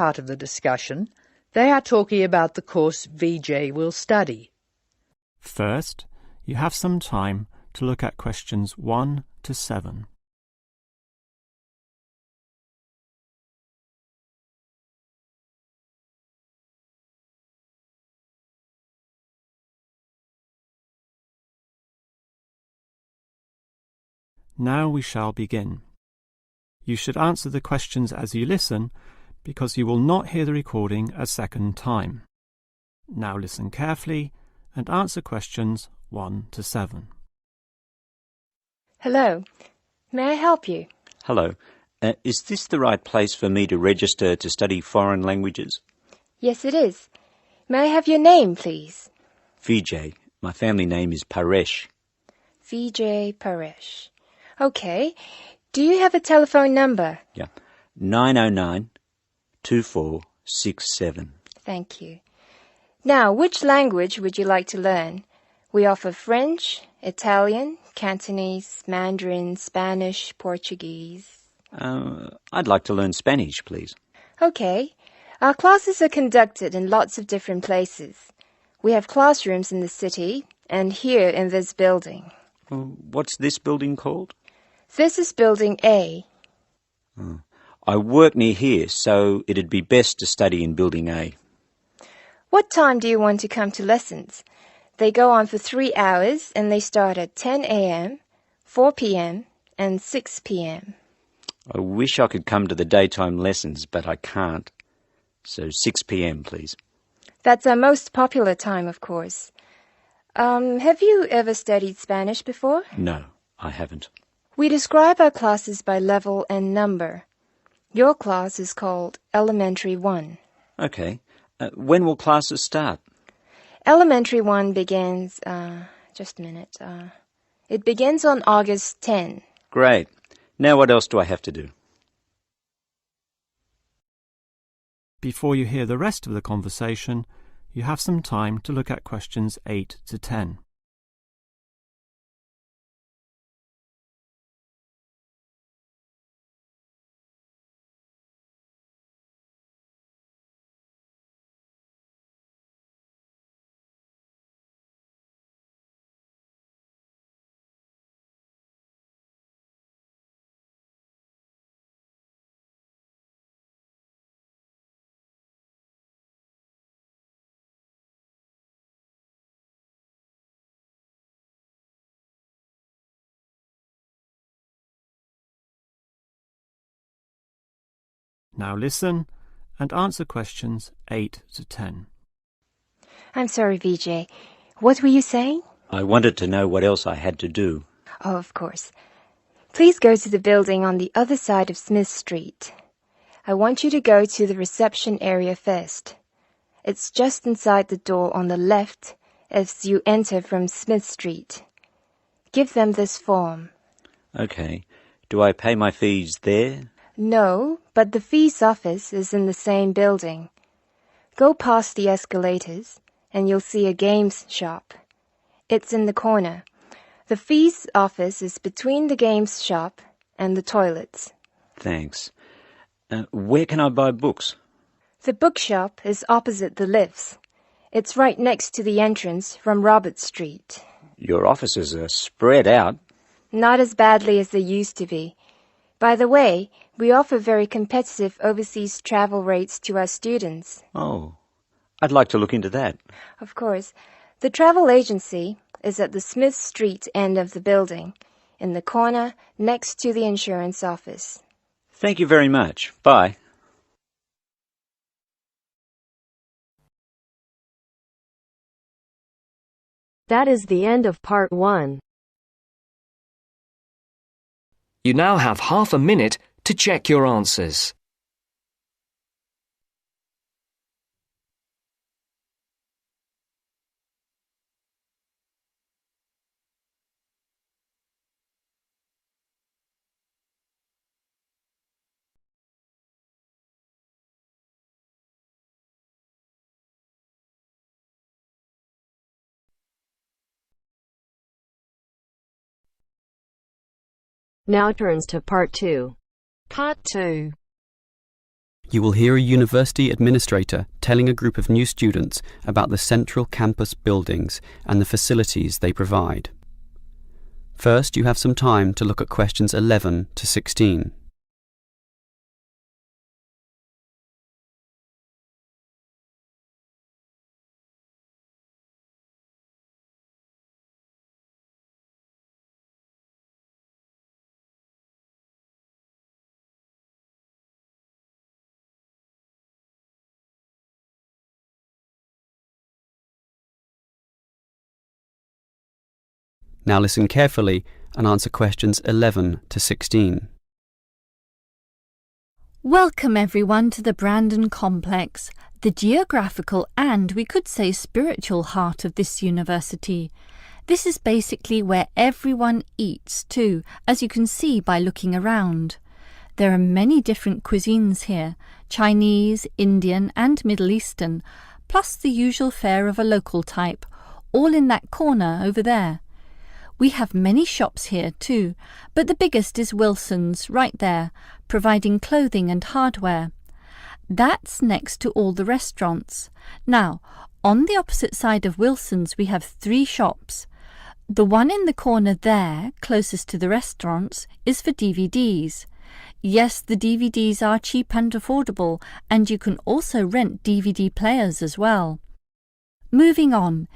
part of the discussion, they are talking about the course VJ will study. First, you have some time to look at questions 1 to 7. Now we shall begin. You should answer the questions as you listen, because you will not hear the recording a second time. Now listen carefully and answer questions 1 to 7. Hello. May I help you? Hello. Is this the right place for me to register to study foreign languages? Yes, it is. May I have your name, please? Vijay. My family name is Paresh. Vijay Paresh. Okay. Do you have a telephone number? Yeah. 909-2467. Thank you. Now, which language would you like to learn? We offer French, Italian, Cantonese, Mandarin, Spanish, Portuguese. I'd like to learn Spanish, please. Okay. Our classes are conducted in lots of different places. We have classrooms in the city and here in this building. What's this building called? This is Building A. I work near here, so it'd be best to study in Building A. What time do you want to come to lessons? They go on for 3 hours and they start at 10 a.m., 4 p.m. and 6 p.m. I wish I could come to the daytime lessons, but I can't. So 6 p.m, please. That's our most popular time, of course. Have you ever studied Spanish before? No, I haven't. We describe our classes by level and number. Your class is called Elementary 1. Okay. When will classes start? Elementary 1 begins, just a minute. It begins on August 10. Great. Now what else do I have to do? Before you hear the rest of the conversation, you have some time to look at questions 8 to 10. Now listen and answer questions 8 to 10. I'm sorry, Vijay. What were you saying? I wanted to know what else I had to do. Oh, of course. Please go to the building on the other side of Smith Street. I want you to go to the reception area first. It's just inside the door on the left as you enter from Smith Street. Give them this form. Okay. Do I pay my fees there? No, but the fees office is in the same building. Go past the escalators and you'll see a games shop. It's in the corner. The fees office is between the games shop and the toilets. Thanks. Where can I buy books? The bookshop is opposite the lifts. It's right next to the entrance from Robert Street. Your offices are spread out. Not as badly as they used to be. By the way, we offer very competitive overseas travel rates to our students. Oh, I'd like to look into that. Of course. The travel agency is at the Smith Street end of the building, in the corner next to the insurance office. Thank you very much. Bye. That is the end of part 1. You now have half a minute to check your answers. Now turns to part 2. Part 2. You will hear a university administrator telling a group of new students about the central campus buildings and the facilities they provide. First, you have some time to look at questions 11 to 16. Now listen carefully and answer questions 11 to 16. Welcome everyone to the Brandon Complex, the geographical and we could say spiritual heart of this university. This is basically where everyone eats too, as you can see by looking around. There are many different cuisines here, Chinese, Indian and Middle Eastern, plus the usual fare of a local type, all in that corner over there. We have many shops here too, but the biggest is Wilson's right there, providing clothing and hardware. That's next to all the restaurants. Now, on the opposite side of Wilson's we have 3 shops. The one in the corner there, closest to the restaurants, is for DVDs. Yes, the DVDs are cheap and affordable, and you can also rent DVD players as well. Moving on.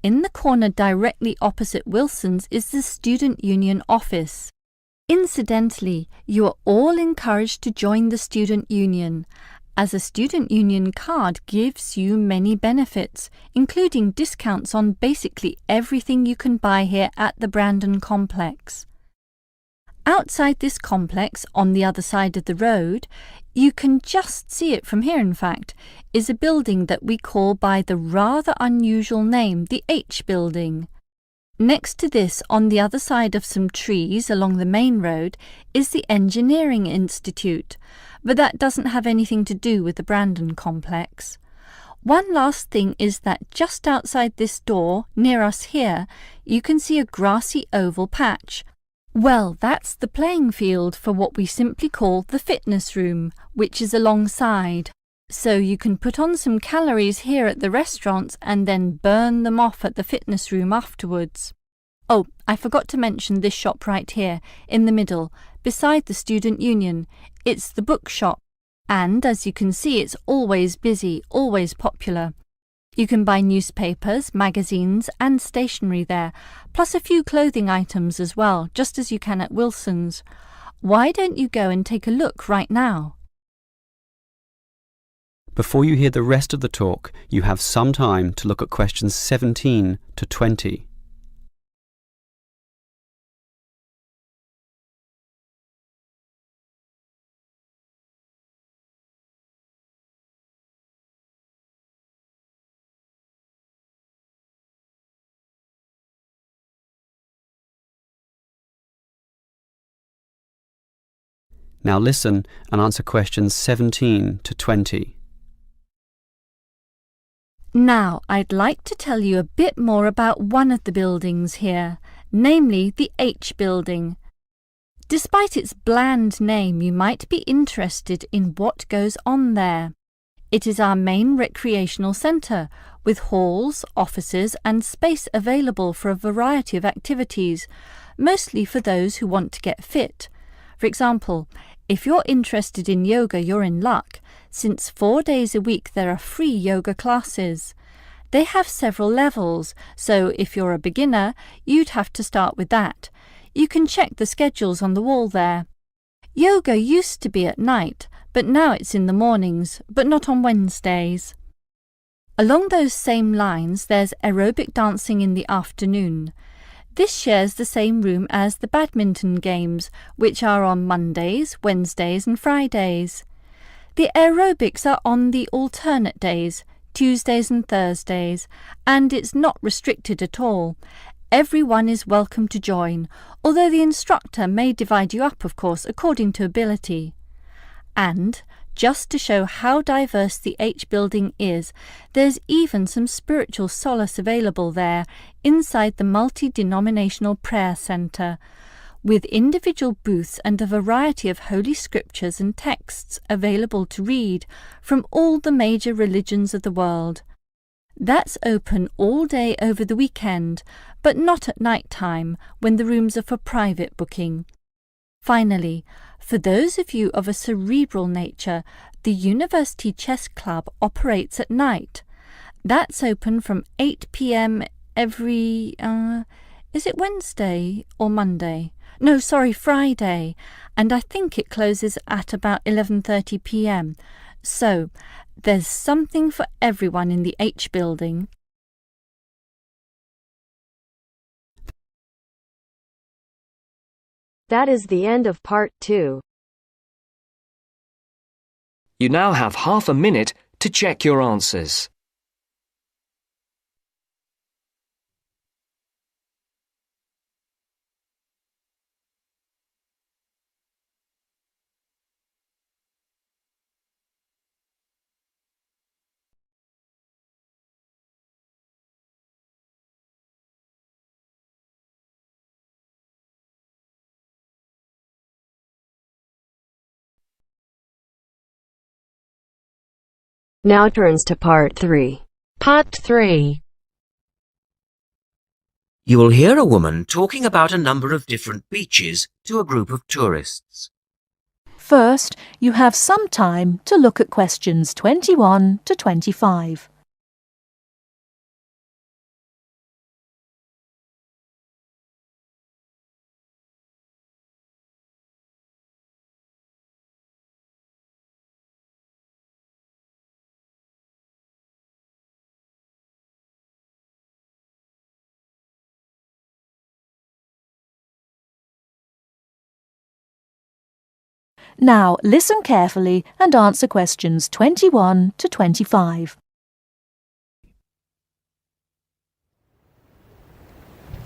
In the corner directly opposite Wilson's is the Student Union office. Incidentally, you are all encouraged to join the Student Union, as a Student Union card gives you many benefits, including discounts on basically everything you can buy here at the Brandon Complex. Outside this complex, on the other side of the road, you can just see it from here in fact, is a building that we call by the rather unusual name, the H Building. Next to this, on the other side of some trees along the main road, is the Engineering Institute, but that doesn't have anything to do with the Brandon Complex. One last thing is that just outside this door, near us here, you can see a grassy oval patch. Well, that's the playing field for what we simply call the fitness room, which is alongside. So you can put on some calories here at the restaurants and then burn them off at the fitness room afterwards. Oh, I forgot to mention this shop right here, in the middle, beside the Student Union. It's the bookshop, and as you can see it's always busy, always popular. You can buy newspapers, magazines and stationery there, plus a few clothing items as well, just as you can at Wilson's. Why don't you go and take a look right now? Before you hear the rest of the talk, you have some time to look at questions 17 to 20. Now listen and answer questions 17 to 20. Now, I'd like to tell you a bit more about one of the buildings here, namely the H Building. Despite its bland name, you might be interested in what goes on there. It is our main recreational centre, with halls, offices and space available for a variety of activities, mostly for those who want to get fit. For example, if you're interested in yoga, you're in luck, since 4 days a week there are free yoga classes. They have several levels, so if you're a beginner, you'd have to start with that. You can check the schedules on the wall there. Yoga used to be at night, but now it's in the mornings, but not on Wednesdays. Along those same lines, there's aerobic dancing in the afternoon. This shares the same room as the badminton games, which are on Mondays, Wednesdays and Fridays. The aerobics are on the alternate days, Tuesdays and Thursdays, and it's not restricted at all. Everyone is welcome to join, although the instructor may divide you up, of course, according to ability. And, just to show how diverse the H Building is, there's even some spiritual solace available there, inside the multi-denominational prayer centre. with individual booths and a variety of holy scriptures and texts available to read from all the major religions of the world. That's open all day over the weekend, but not at night time when the rooms are for private booking. Finally, for those of you of a cerebral nature, the University Chess Club operates at night. That's open from 8 p.m. every, is it Wednesday or Monday? No, sorry, Friday. And I think it closes at about 11:30 p.m. So, there's something for everyone in the H building. That is the end of part 2. You now have half a minute to check your answers. Now turns to part 3. Part 3. You will hear a woman talking about a number of different beaches to a group of tourists. First, you have some time to look at questions 21 to 25. Now, listen carefully and answer questions 21 to 25.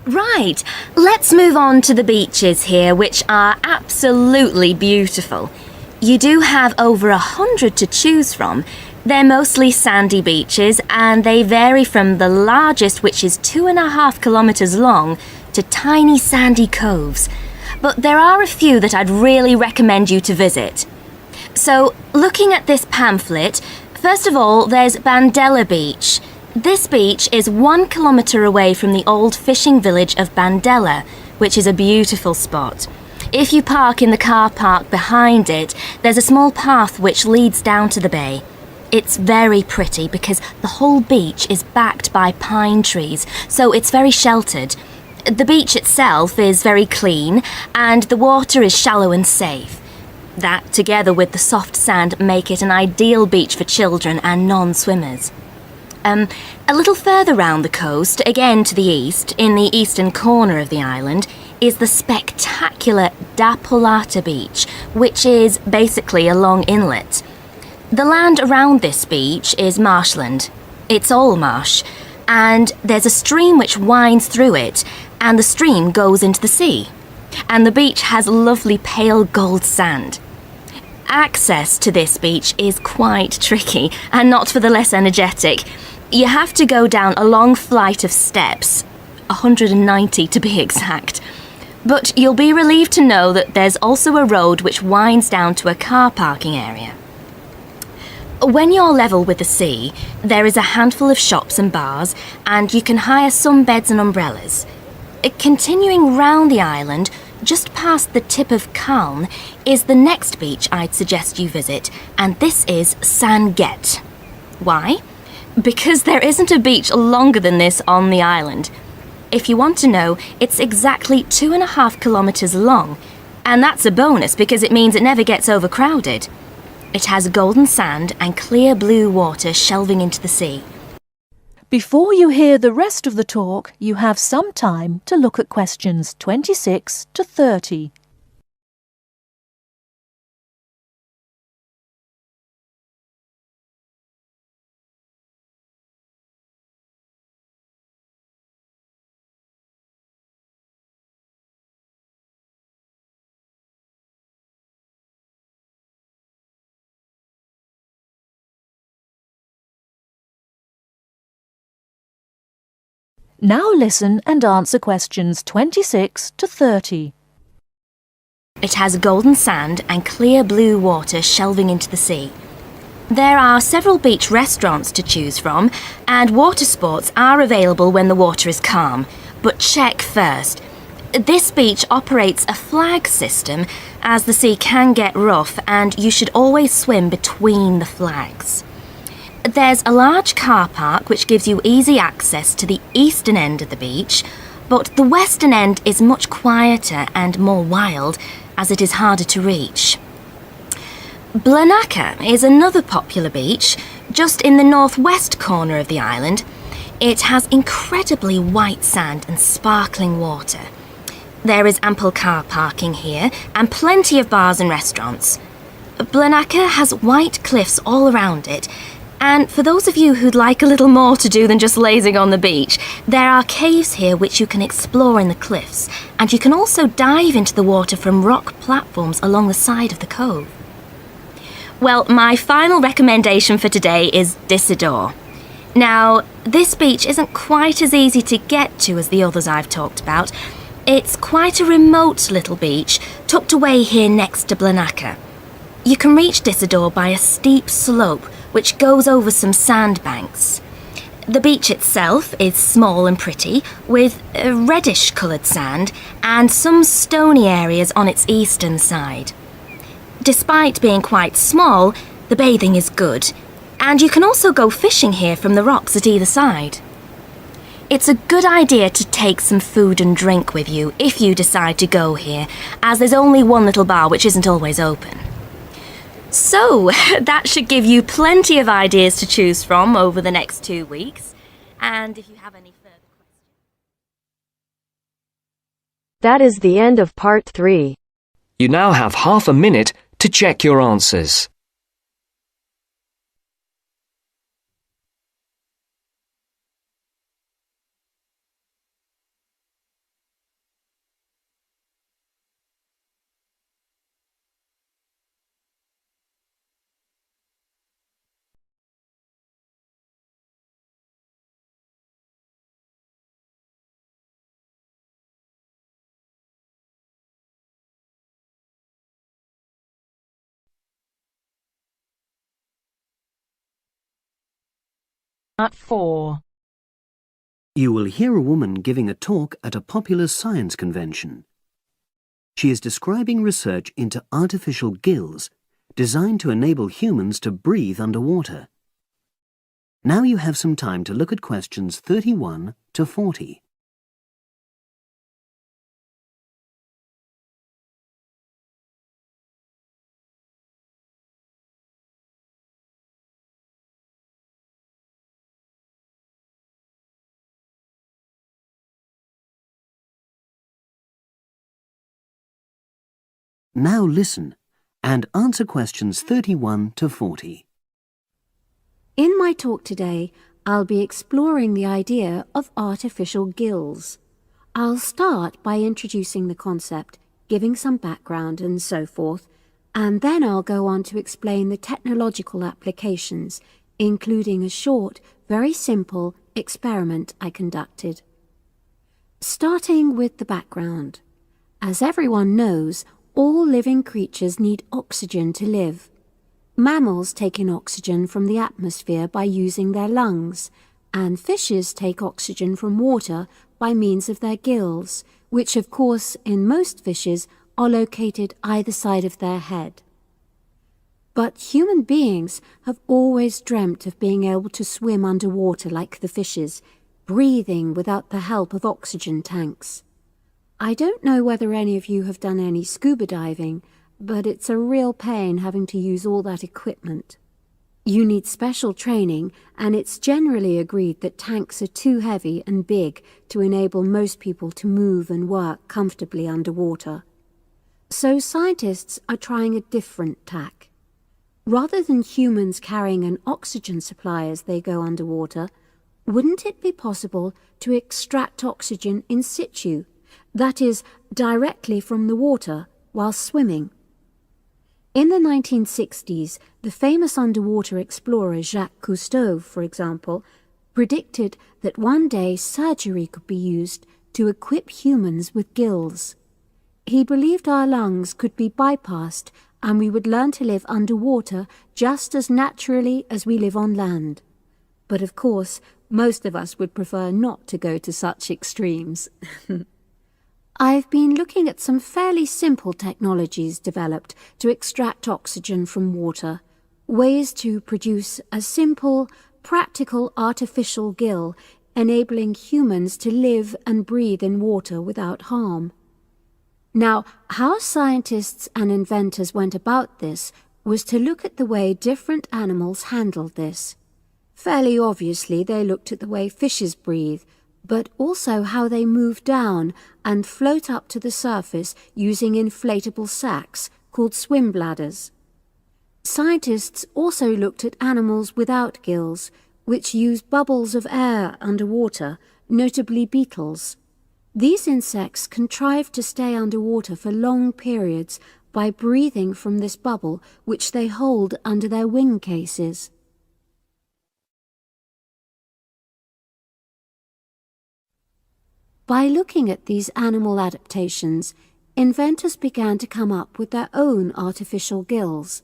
Right, let's move on to the beaches here, which are absolutely beautiful. You do have over 100 to choose from. They're mostly sandy beaches and they vary from the largest, which is 2.5 kilometres long, to tiny sandy coves. But there are a few that I'd really recommend you to visit. So, looking at this pamphlet, first of all, there's Bandella Beach. This beach is 1 kilometre away from the old fishing village of Bandella, which is a beautiful spot. If you park in the car park behind it, there's a small path which leads down to the bay. It's very pretty because the whole beach is backed by pine trees, so it's very sheltered. The beach itself is very clean and the water is shallow and safe. That, together with the soft sand, make it an ideal beach for children and non-swimmers. A little further round the coast, again to the east, in the eastern corner of the island, is the spectacular Da Polata Beach, which is basically a long inlet. The land around this beach is marshland. It's all marsh, and there's a stream which winds through it, and the stream goes into the sea. And the beach has lovely pale gold sand. Access to this beach is quite tricky, and not for the less energetic. You have to go down a long flight of steps, 190 to be exact. But you'll be relieved to know that there's also a road which winds down to a car parking area. When you're level with the sea, there is a handful of shops and bars, and you can hire some beds and umbrellas. Continuing round the island, just past the tip of Calne, is the next beach I'd suggest you visit, and this is San Get. Why? Because there isn't a beach longer than this on the island. If you want to know, it's exactly 2.5 kilometres long, and that's a bonus because it means it never gets overcrowded. It has golden sand and clear blue water shelving into the sea. Before you hear the rest of the talk, you have some time to look at questions 26 to 30. Now listen and answer questions 26 to 30. It has golden sand and clear blue water shelving into the sea. There are several beach restaurants to choose from, and water sports are available when the water is calm. But check first. This beach operates a flag system, as the sea can get rough and you should always swim between the flags. There's a large car park which gives you easy access to the eastern end of the beach, but the western end is much quieter and more wild, as it is harder to reach. Blanaka is another popular beach, just in the northwest corner of the island. It has incredibly white sand and sparkling water. There is ample car parking here and plenty of bars and restaurants. Blanaka has white cliffs all around it, and for those of you who'd like a little more to do than just lazing on the beach, there are caves here which you can explore in the cliffs, and you can also dive into the water from rock platforms along the side of the cove. Well, my final recommendation for today is Disador. Now, this beach isn't quite as easy to get to as the others I've talked about. It's quite a remote little beach, tucked away here next to Blanaka. You can reach Disador by a steep slope which goes over some sandbanks. The beach itself is small and pretty, with reddish-coloured sand and some stony areas on its eastern side. Despite being quite small, the bathing is good, and you can also go fishing here from the rocks at either side. It's a good idea to take some food and drink with you if you decide to go here, as there's only one little bar which isn't always open. So, that should give you plenty of ideas to choose from over the next 2 weeks. And if you have any further questions... That is the end of part 3. You now have half a minute to check your answers. Part 4. You will hear a woman giving a talk at a popular science convention. She is describing research into artificial gills designed to enable humans to breathe underwater. Now you have some time to look at questions 31 to 40. Now listen and answer questions 31 to 40. In my talk today, I'll be exploring the idea of artificial gills. I'll start by introducing the concept, giving some background and so forth, and then I'll go on to explain the technological applications, including a short, very simple experiment I conducted. Starting with the background. As everyone knows, all living creatures need oxygen to live. Mammals take in oxygen from the atmosphere by using their lungs, and fishes take oxygen from water by means of their gills, which of course in most fishes are located either side of their head. But human beings have always dreamt of being able to swim underwater like the fishes, breathing without the help of oxygen tanks. I don't know whether any of you have done any scuba diving, but it's a real pain having to use all that equipment. You need special training, and it's generally agreed that tanks are too heavy and big to enable most people to move and work comfortably underwater. So scientists are trying a different tack. Rather than humans carrying an oxygen supply as they go underwater, wouldn't it be possible to extract oxygen in situ? That is, directly from the water, while swimming. In the 1960s, the famous underwater explorer Jacques Cousteau, for example, predicted that one day surgery could be used to equip humans with gills. He believed our lungs could be bypassed and we would learn to live underwater just as naturally as we live on land. But of course, most of us would prefer not to go to such extremes. I've been looking at some fairly simple technologies developed to extract oxygen from water, ways to produce a simple, practical artificial gill enabling humans to live and breathe in water without harm. Now, how scientists and inventors went about this was to look at the way different animals handled this. Fairly obviously, they looked at the way fishes breathe, but also how they move down and float up to the surface using inflatable sacs called swim bladders. Scientists also looked at animals without gills, which use bubbles of air underwater, notably beetles. These insects contrive to stay underwater for long periods by breathing from this bubble which they hold under their wing cases. By looking at these animal adaptations, inventors began to come up with their own artificial gills.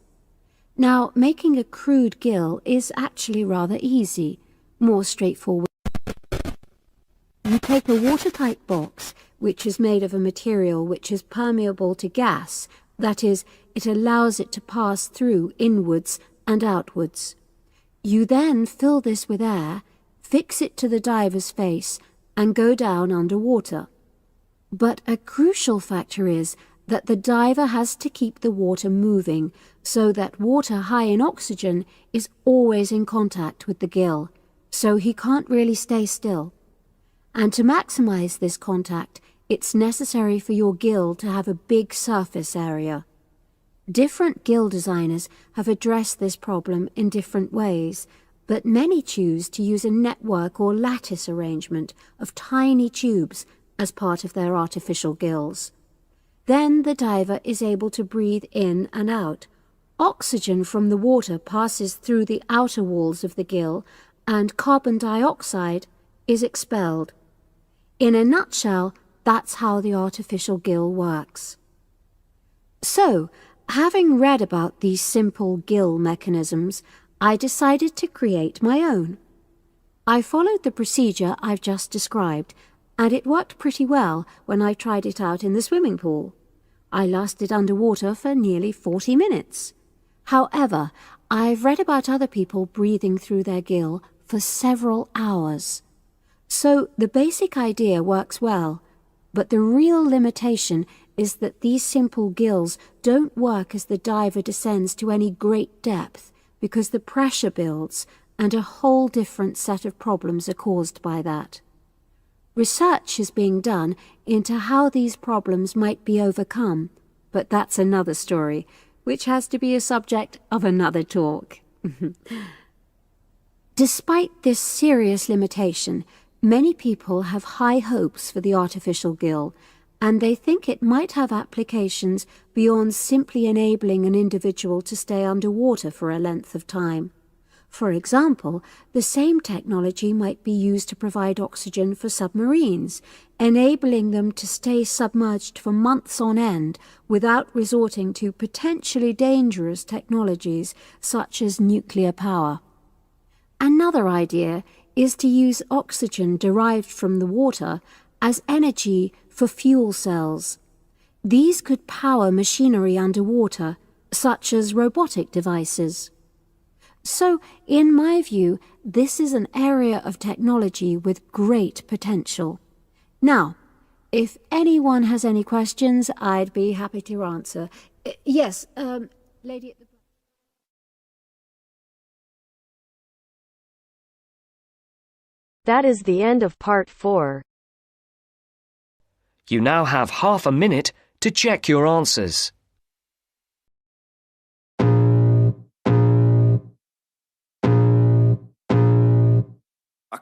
Now, making a crude gill is actually rather easy, more straightforward. You take a watertight box, which is made of a material which is permeable to gas, that is, it allows it to pass through inwards and outwards. You then fill this with air, fix it to the diver's face, and go down underwater. But a crucial factor is that the diver has to keep the water moving so that water high in oxygen is always in contact with the gill, so he can't really stay still. And to maximize this contact, it's necessary for your gill to have a big surface area. Different gill designers have addressed this problem in different ways, but many choose to use a network or lattice arrangement of tiny tubes as part of their artificial gills. Then the diver is able to breathe in and out. Oxygen from the water passes through the outer walls of the gill, and carbon dioxide is expelled. In a nutshell, that's how the artificial gill works. So, having read about these simple gill mechanisms, I decided to create my own. I followed the procedure I've just described, and it worked pretty well when I tried it out in the swimming pool. I lasted underwater for nearly 40 minutes. However, I've read about other people breathing through their gill for several hours. So the basic idea works well, but the real limitation is that these simple gills don't work as the diver descends to any great depth, because the pressure builds and a whole different set of problems are caused by that. Research is being done into how these problems might be overcome, but that's another story, which has to be a subject of another talk. Despite this serious limitation, many people have high hopes for the artificial gill, and they think it might have applications beyond simply enabling an individual to stay underwater for a length of time. For example, the same technology might be used to provide oxygen for submarines, enabling them to stay submerged for months on end without resorting to potentially dangerous technologies such as nuclear power. Another idea is to use oxygen derived from the water as energy for fuel cells. These could power machinery underwater, such as robotic devices. So, in my view, this is an area of technology with great potential. Now, if anyone has any questions, I'd be happy to answer. Yes, lady at the... That is the end of part 4. You now have half a minute to check your answers.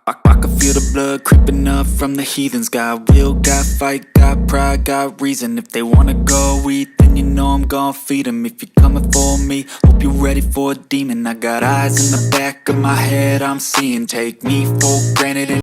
I can feel the blood creeping up from the heathens. Got will, got fight, got pride, got reason. If they wanna go eat, then you know I'm gon' feed them. If you're coming for me, hope you're ready for a demon. I got eyes in the back of my head, I'm seeing. Take me for granted and